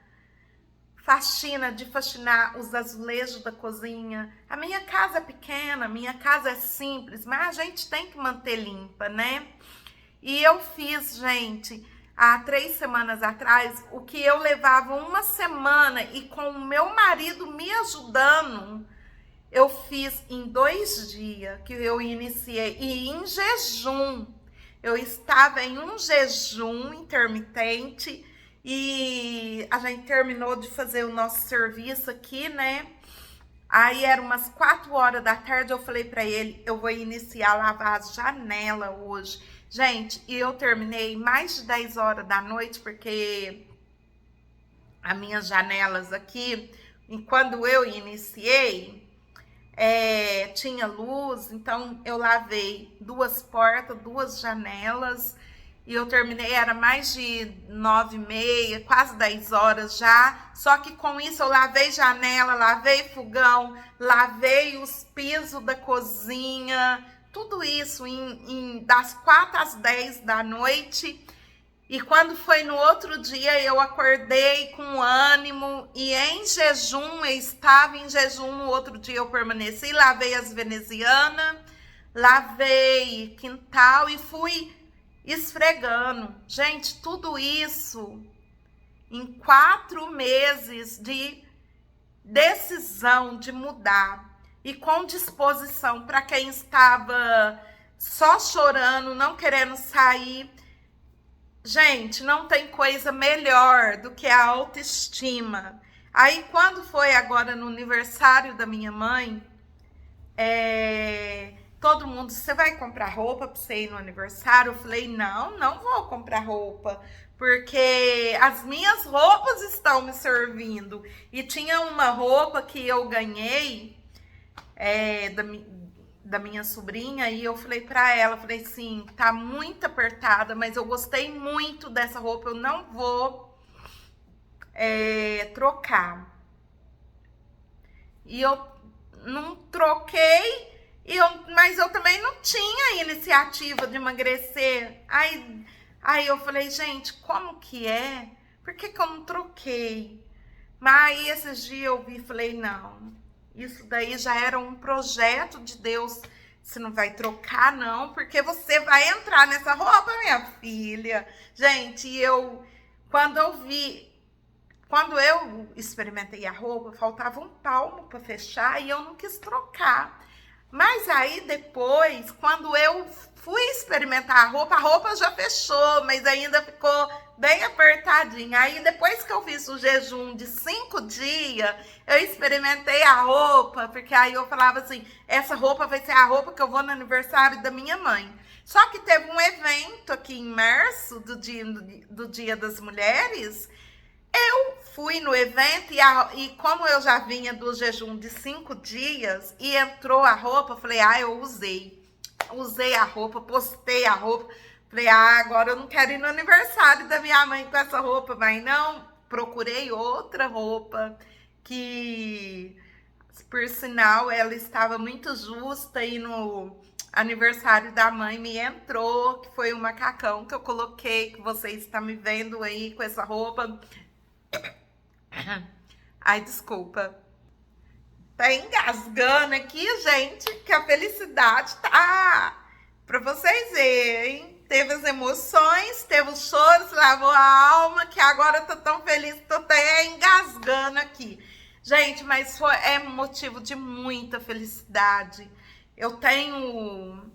de faxinar os azulejos da cozinha. A minha casa é pequena, a minha casa é simples, mas a gente tem que manter limpa, né? E eu fiz, gente, há 3 semanas atrás, o que eu levava uma semana e com o meu marido me ajudando, eu fiz em 2 dias que eu iniciei, e em jejum. Eu estava em um jejum intermitente e a gente terminou de fazer o nosso serviço aqui, né? Aí era umas 4 horas da tarde, eu falei para ele, eu vou iniciar a lavar as janelas hoje. Gente, e eu terminei mais de 10 horas da noite, porque as minhas janelas aqui, quando eu iniciei, tinha luz, então eu lavei 2 portas, 2 janelas, e eu terminei, era mais de 9h30, quase 10 horas já. Só que com isso eu lavei janela, lavei fogão, lavei os pisos da cozinha, tudo isso das 4 às 10 da noite. E quando foi no outro dia, eu acordei com ânimo e em jejum, eu estava em jejum. No outro dia eu permaneci, lavei as venezianas, lavei quintal e fui esfregando. Gente, tudo isso em 4 meses de decisão de mudar e com disposição para quem estava só chorando, não querendo sair. Gente, não tem coisa melhor do que a autoestima. Aí, quando foi agora no aniversário da minha mãe, todo mundo, você vai comprar roupa para você ir no aniversário? Eu falei, não, não vou comprar roupa, porque as minhas roupas estão me servindo. E tinha uma roupa que eu ganhei da minha sobrinha, e eu falei para ela, falei assim, tá muito apertada, mas eu gostei muito dessa roupa, eu não vou trocar. E eu não troquei, mas eu também não tinha iniciativa de emagrecer. Aí eu falei, gente, como que é? Por que eu não troquei? Mas aí esses dias eu vi e falei, não, isso daí já era um projeto de Deus. Você não vai trocar, não, porque você vai entrar nessa roupa, minha filha. Gente, quando eu experimentei a roupa, faltava um palmo para fechar e eu não quis trocar. Mas aí depois, quando eu fui experimentar a roupa já fechou, mas ainda ficou bem apertadinha. Aí depois que eu fiz o jejum de 5 dias, eu experimentei a roupa, porque aí eu falava assim, essa roupa vai ser a roupa que eu vou no aniversário da minha mãe. Só que teve um evento aqui em março, do Dia das Mulheres. Eu fui no evento e como eu já vinha do jejum de 5 dias e entrou a roupa, falei, eu usei a roupa, postei a roupa, falei, agora eu não quero ir no aniversário da minha mãe com essa roupa, mas não, procurei outra roupa que, por sinal, ela estava muito justa e no aniversário da mãe me entrou, que foi um macacão que eu coloquei, que você está me vendo aí com essa roupa. Ai, desculpa. Tá engasgando aqui, gente, que a felicidade tá pra vocês verem. Teve as emoções, teve os choros, lavou a alma, que agora eu tô tão feliz, tô até engasgando aqui. Gente, mas é motivo de muita felicidade. Eu tenho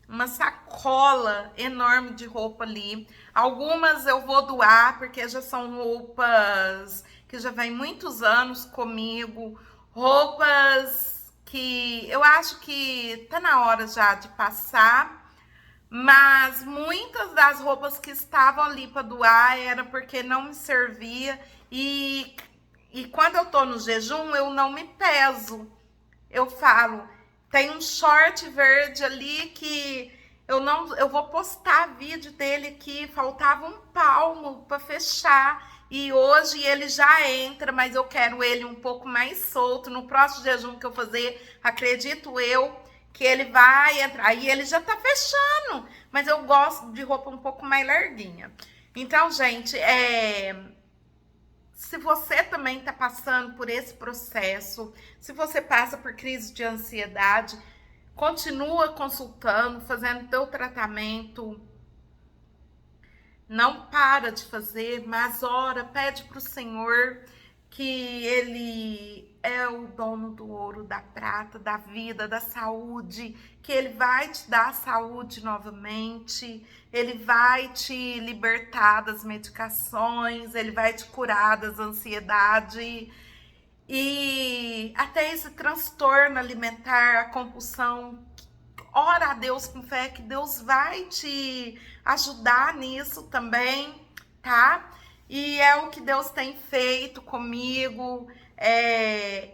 uma sacola enorme de roupa ali. Algumas eu vou doar, porque já são roupas que já vem muitos anos comigo. Roupas que eu acho que tá na hora já de passar. Mas muitas das roupas que estavam ali para doar era porque não me servia. E quando eu tô no jejum, eu não me peso. Eu falo... Tem um short verde ali que eu vou postar vídeo dele aqui, faltava um palmo para fechar. E hoje ele já entra, mas eu quero ele um pouco mais solto. No próximo jejum que eu fazer, acredito eu que ele vai entrar. Aí ele já tá fechando, mas eu gosto de roupa um pouco mais larguinha. Então, gente, se você também está passando por esse processo, se você passa por crise de ansiedade, continua consultando, fazendo teu tratamento. Não para de fazer, mas ora, pede para o Senhor que Ele é o dono do ouro, da prata, da vida, da saúde, que Ele vai te dar saúde novamente, Ele vai te libertar das medicações, Ele vai te curar das ansiedades e até esse transtorno alimentar, a compulsão. Ora a Deus com fé que Deus vai te ajudar nisso também, tá? E é o que Deus tem feito comigo.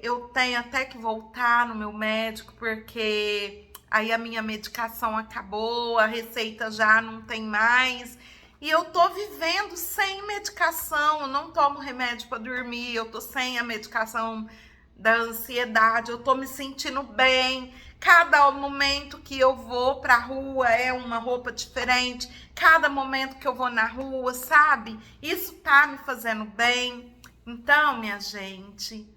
Eu tenho até que voltar no meu médico, porque aí a minha medicação acabou, a receita já não tem mais. E eu tô vivendo sem medicação, eu não tomo remédio para dormir, eu tô sem a medicação da ansiedade, eu tô me sentindo bem. Cada momento que eu vou pra rua é uma roupa diferente. Cada momento que eu vou na rua, sabe? Isso tá me fazendo bem. Então, minha gente,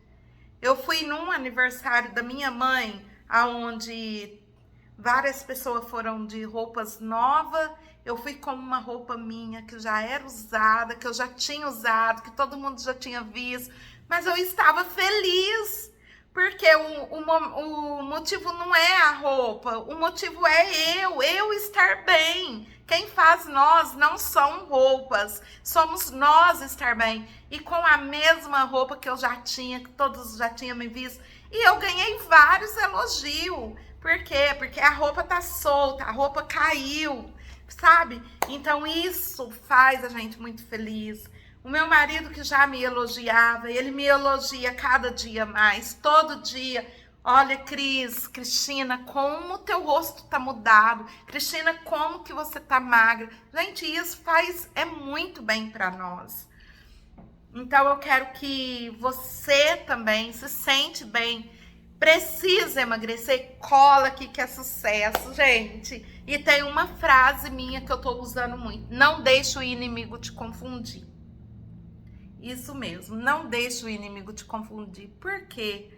eu fui num aniversário da minha mãe, aonde várias pessoas foram de roupas novas. Eu fui com uma roupa minha que já era usada, que eu já tinha usado, que todo mundo já tinha visto. Mas eu estava feliz. Porque o motivo não é a roupa, o motivo é eu estar bem. Quem faz nós não são roupas, somos nós estar bem. E com a mesma roupa que eu já tinha, que todos já tinham me visto, E eu ganhei vários elogios. Por quê? Porque a roupa tá solta, a roupa caiu, sabe? Então isso faz a gente muito feliz. O meu marido, que já me elogiava, ele me elogia cada dia mais, todo dia. Olha, Cristina, como o teu rosto tá mudado. Cristina, como que você tá magra. Gente, isso é muito bem para nós. Então eu quero que você também se sente bem, precisa emagrecer, cola aqui que é sucesso, gente. E tem uma frase minha que eu tô usando muito: não deixe o inimigo te confundir. Isso mesmo, não deixe o inimigo te confundir. Por quê?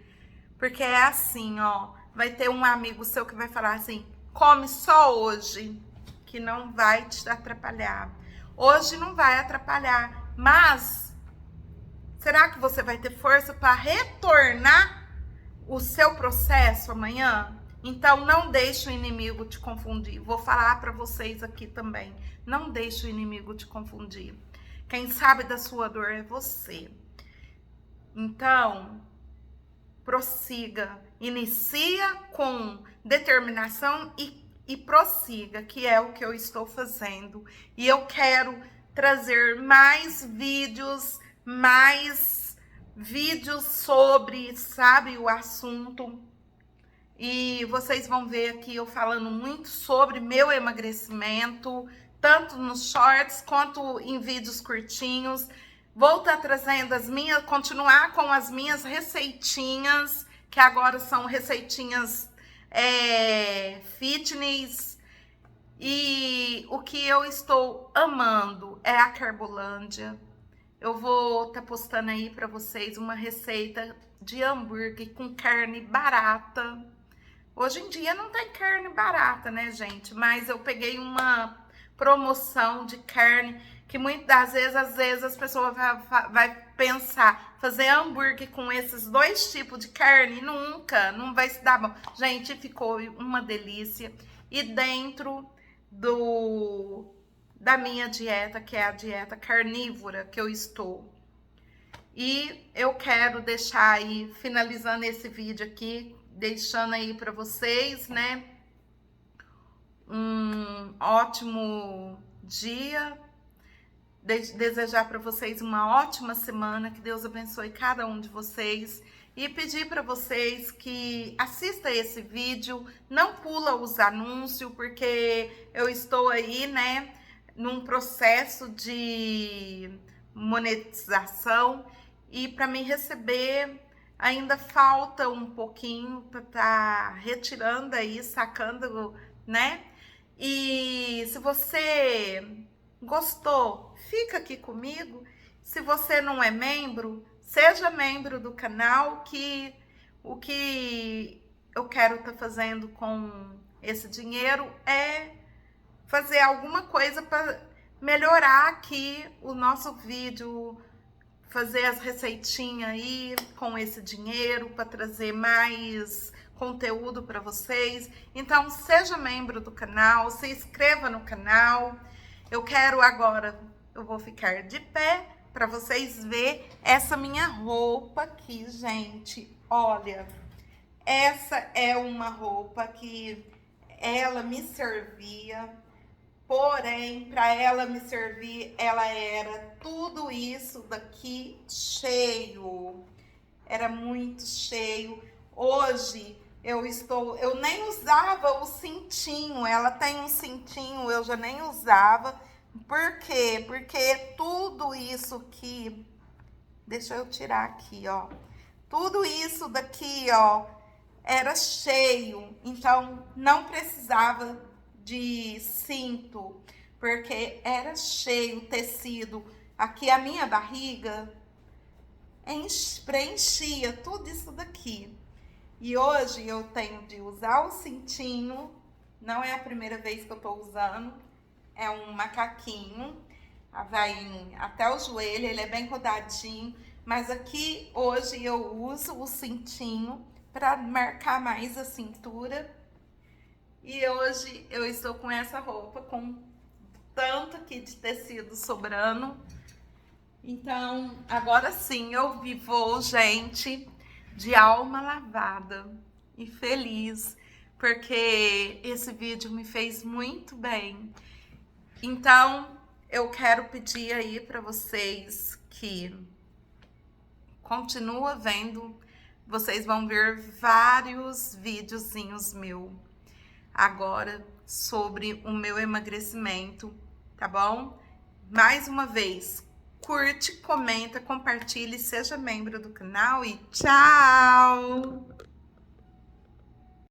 Porque é assim, ó, vai ter um amigo seu que vai falar assim: come só hoje, que não vai te atrapalhar. Hoje não vai atrapalhar, mas será que você vai ter força para retornar o seu processo amanhã? Então não deixe o inimigo te confundir. Vou falar para vocês aqui também. Não deixe o inimigo te confundir. Quem sabe da sua dor é você. Então, prossiga, inicia com determinação e prossiga, que é o que eu estou fazendo. E eu quero trazer mais vídeos sobre, sabe, o assunto. E vocês vão ver aqui eu falando muito sobre meu emagrecimento, tanto nos shorts quanto em vídeos curtinhos. Vou estar trazendo continuar com as minhas receitinhas, que agora são receitinhas fitness. E o que eu estou amando é a Carbolândia. Eu vou estar postando aí para vocês uma receita de hambúrguer com carne barata. Hoje em dia não tem carne barata, né, gente? Mas eu peguei uma promoção de carne que muitas das vezes, às vezes as pessoas vai pensar, fazer hambúrguer com esses dois tipos de carne, nunca, não vai se dar bom. Gente, ficou uma delícia. E dentro da minha dieta, que é a dieta carnívora que eu estou. E eu quero deixar aí, finalizando esse vídeo aqui, deixando aí para vocês, né, um ótimo dia, desejar para vocês uma ótima semana, que Deus abençoe cada um de vocês e pedir para vocês que assista esse vídeo, não pula os anúncios, porque eu estou aí, né, num processo de monetização e para mim receber ainda falta um pouquinho para estar retirando aí, sacando, né? E se você gostou, fica aqui comigo. Se você não é membro, seja membro do canal, que o que eu quero estar fazendo com esse dinheiro é fazer alguma coisa para melhorar aqui o nosso vídeo, fazer as receitinhas aí com esse dinheiro para trazer mais conteúdo para vocês. Então, seja membro do canal, se inscreva no canal. Eu vou ficar de pé para vocês verem essa minha roupa aqui, gente. Olha, essa é uma roupa que ela me servia. Porém, para ela me servir, ela era tudo isso daqui cheio. Era muito cheio. Hoje eu nem usava o cintinho. Ela tem um cintinho, eu já nem usava. Por quê? Porque tudo isso aqui, deixa eu tirar aqui, ó. Tudo isso daqui, ó, era cheio. Então não precisava de cinto, porque era cheio o tecido. Aqui a minha barriga preenchia tudo isso daqui. E hoje eu tenho de usar o cintinho, não é a primeira vez que eu tô usando, é um macaquinho, vai até o joelho, ele é bem rodadinho, mas aqui hoje eu uso o cintinho para marcar mais a cintura. E hoje eu estou com essa roupa, com tanto aqui de tecido sobrando. Então, agora sim, vou, gente, de alma lavada e feliz, porque esse vídeo me fez muito bem. Então, eu quero pedir aí para vocês que continua vendo, vocês vão ver vários videozinhos meu agora sobre o meu emagrecimento, tá bom? Mais uma vez, curte, comenta, compartilhe, seja membro do canal e tchau!